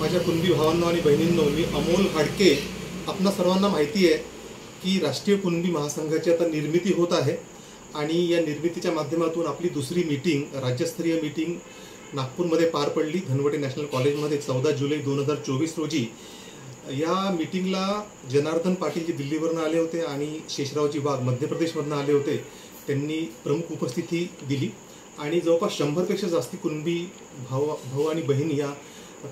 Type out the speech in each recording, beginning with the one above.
माझ्या कुणबी भावांनो आणि बहिणींनो, मी अमोल हाडके. आपणा सर्वांना माहिती आहे की राष्ट्रीय कुणबी महासंघाची आता निर्मिती होत आहे आणि या निर्मितीच्या माध्यमातून आपली दुसरी मीटिंग, राज्यस्तरीय मीटिंग नागपूरमध्ये पार पडली, धनवटे नॅशनल कॉलेजमध्ये 14 जुलै 2024 रोजी. या मीटिंगला जनार्दन पाटील जे दिल्लीवरून आले होते आणि शेषरावजी वाघ मध्य प्रदेशमधून आले होते, त्यांनी प्रमुख उपस्थिती दिली आणि जवळपास 100पेक्षा जास्ती कुणबी भाऊ आणि बहिणी या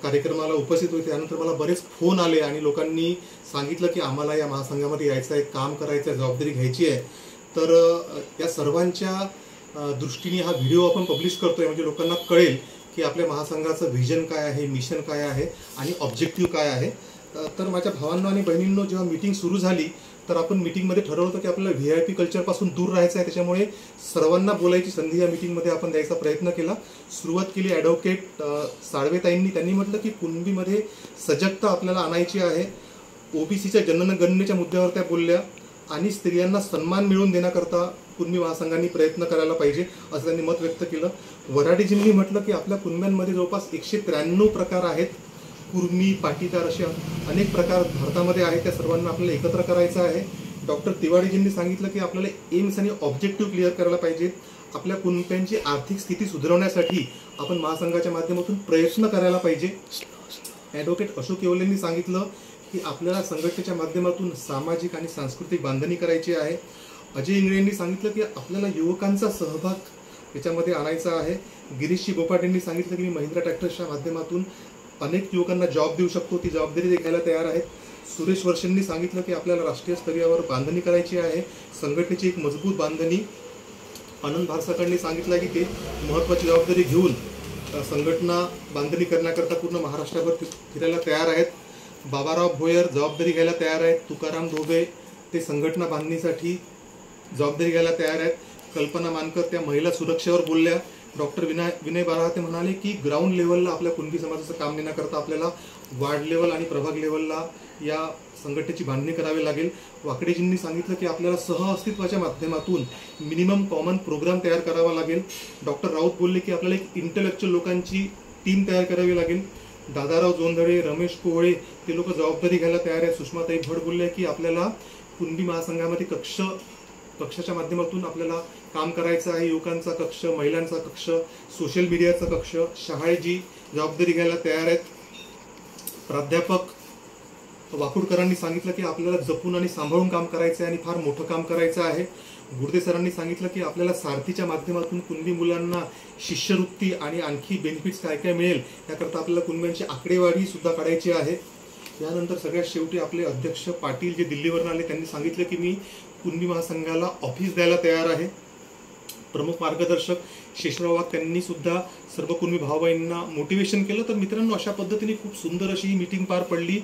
कार्यक्रमाला उपस्थित होते. त्यानंतर मला बरेच फोन आले आणि लोकांनी सांगितलं की आम्हाला या महासंघामध्ये यायचं आहे, काम करायचं आहे, जबाबदारी घ्यायची आहे. तर या सर्वांच्या दृष्टीने हा व्हिडिओ आपण पब्लिश करतोय, म्हणजे लोकांना कळेल की आपल्या महासंघाचं व्हिजन काय आहे, मिशन काय आहे आणि ऑब्जेक्टिव्ह काय आहे. तर माझ्या भावांनो आणि बहिणींनो, जेव्हा मीटिंग सुरू झाली तर आपण मीटिंगमध्ये ठरवलं होतं की आपल्याला VIP कल्चरपासून दूर राहायचं आहे. त्याच्यामुळे सर्वांना बोलायची संधी या मीटिंगमध्ये आपण द्यायचा प्रयत्न केला. सुरुवात केली ॲडव्होकेट साळवेताईंनी. त्यांनी म्हटलं की कुणबीमध्ये सजगता आपल्याला आणायची आहे. OBCच्या जनगणनेच्या मुद्द्यावर त्या बोलल्या आणि स्त्रियांना सन्मान मिळवून देण्याकरता कुणबी महासंघांनी प्रयत्न करायला पाहिजे असं त्यांनी मत व्यक्त केलं. वराडेजींनी म्हटलं की आपल्या कुणब्यांमध्ये जवळपास 193 प्रकार आहेत. कुर्मी, पाटीदार असे अनेक प्रकार भारतामध्ये आहेत. त्या सर्वांना आपल्याला एकत्र करायचं आहे. डॉक्टर तिवारीजींनी सांगितलं की आपल्याला एम्स आणि ऑब्जेक्टिव्ह क्लिअर करायला पाहिजे. आपल्या कुणब्यांची आर्थिक स्थिती सुधारण्यासाठी आपण महासंघाच्या माध्यमातून प्रयत्न करायला पाहिजे. ॲडव्होकेट अशोक येवलेंनी सांगितलं की आपल्याला संघटनेच्या माध्यमातून सामाजिक आणि सांस्कृतिक बांधणी करायची आहे. अजय इंगळेंनी सांगितलं की आपल्याला युवकांचा सहभाग याच्यामध्ये आणायचा आहे. गिरीशजी बोपाटेंनी सांगितलं की मी महिंद्रा ट्रॅक्टर्सच्या माध्यमातून अनेक युवकांना जॉब देऊ शकतो, ती जबाबदारी ते घ्यायला तयार आहेत. सुरेश वर्षेंनी सांगितलं की आपल्याला राष्ट्रीय स्तरावर बांधणी करायची आहे, संघटनेची एक मजबूत बांधणी. आनंद भारसाकरांनी सांगितलं की ते महत्त्वाची जबाबदारी घेऊन संघटना बांधणी करण्याकरता पूर्ण महाराष्ट्राभर फिरायला तयार आहेत. बाबाराव भोयर जबाबदारी घ्यायला तयार आहेत. तुकाराम धोबे ते संघटना बांधणीसाठी जबाबदारी घ्यायला तयार आहेत. कल्पना मानकर त्या महिला सुरक्षेवर बोलल्या. डॉक्टर विनय बारा ते म्हणाले की ग्राउंड लेवलला आपल्या कुणबी समाजाचं काम देण्याकरता आपल्याला वार्ड लेवल आणि प्रभाग लेवलला या संघटनेची बांधणी करावी लागेल. वाकडेजींनी सांगितलं की आपल्याला सहअस्तित्वाच्या माध्यमातून मिनिमम कॉमन प्रोग्राम तयार करावा लागेल. डॉक्टर राऊत बोलले की आपल्याला एक इंटेलेक्च्युअल लोकांची टीम तयार करावी लागेल. दादाराव जोंधळे, रमेश कोहळे ते लोक जबाबदारी घ्यायला तयार आहेत. सुषमाताई भट बोलले की आपल्याला कुणबी महासंघामध्ये कक्षाच्या माध्यमातून आपल्याला काम करायचं आहे. युवकांचा कक्ष, महिलांचा कक्ष, सोशल मीडियाचा कक्ष. शहाळेजी जबाबदारी घ्यायला तयार आहेत. प्राध्यापक वाकुडकरांनी सांगितलं की आपल्याला जपून आणि सांभाळून काम करायचं आहे आणि फार मोठं काम करायचं आहे. गुर्दे सरांनी सांगितलं की आपल्याला सारथीच्या माध्यमातून कुणबी मुलांना शिष्यवृत्ती आणि आणखी बेनिफिट्स काय काय मिळेल याकरता आपल्याला कुणब्यांची आकडेवारी सुद्धा काढायची आहे. यानंतर सगळ्यात शेवटी आपले अध्यक्ष पाटील जे दिल्लीवरून आले, त्यांनी सांगितलं की मी कुणबी महासंघाला ऑफिस द्यायला तयार आहे. प्रमुख मार्गदर्शक शेषराव वाघ त्यांनी सुद्धा सर्व कुणबी भाऊ बहिणींना मोटिवेशन केलं. तर मित्रांनो, अशा पद्धतीने खूप सुंदर अशी ही मीटिंग पार पडली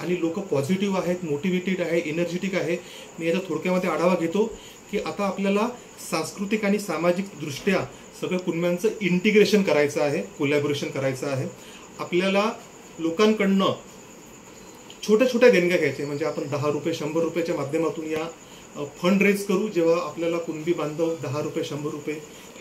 आणि लोक पॉझिटिव्ह आहेत, मोटिवेटेड आहे, एनर्जेटिक आहे. मी याचा थोडक्यामध्ये आढावा घेतो की आता आपल्याला सांस्कृतिक आणि सामाजिक दृष्ट्या सगळ्या कुणब्यांचं इंटिग्रेशन करायचं आहे, कोलॅबोरेशन करायचं आहे. आपल्याला लोकांकडनं छोट्या छोट्या देणग्या घ्यायच्या, म्हणजे आपण 10 रुपये 100 रुपयाच्या माध्यमातून या फंड रेज करू. जेव्हा आपल्याला कुणबी बांधव 10 रुपये 100 रुपये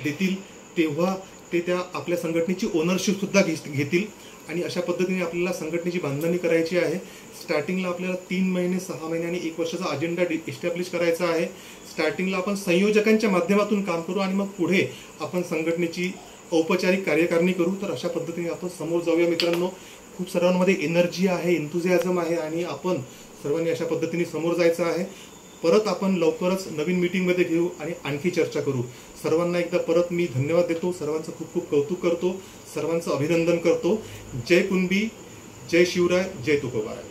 देतील तेव्हा ते त्या आपल्या संघटनेची ओनरशिप सुद्धा घेतील आणि अशा पद्धतीने आपल्याला संघटनेची बांधणी करायची आहे. स्टार्टिंगला आपल्याला 3 महिने 6 महिने आणि 1 वर्षाचा अजेंडा एस्टॅब्लिश करायचा आहे. स्टार्टिंगला आपण संयोजकांच्या माध्यमातून काम करू आणि मग पुढे आपण संघटनेची औपचारिक कार्यकारिणी करू. तर अशा पद्धतीने आपण समोर जाऊया मित्रांनो. खूप सर्वांमध्ये एनर्जी आहे, एन्थुझियाझम आहे आणि आपण सर्वांनी अशा पद्धतीने समोर जायचं आहे. परत आपण लवकरच नवीन मीटिंगमध्ये घेऊ आणि आणखी चर्चा करू. सर्वांना एकदा परत मी धन्यवाद देतो. सर्वांचं खूप खूप कौतुक करतो. सर्वांचं अभिनंदन करतो. जय कुणबी, जय शिवराय, जय तुकोबाराय.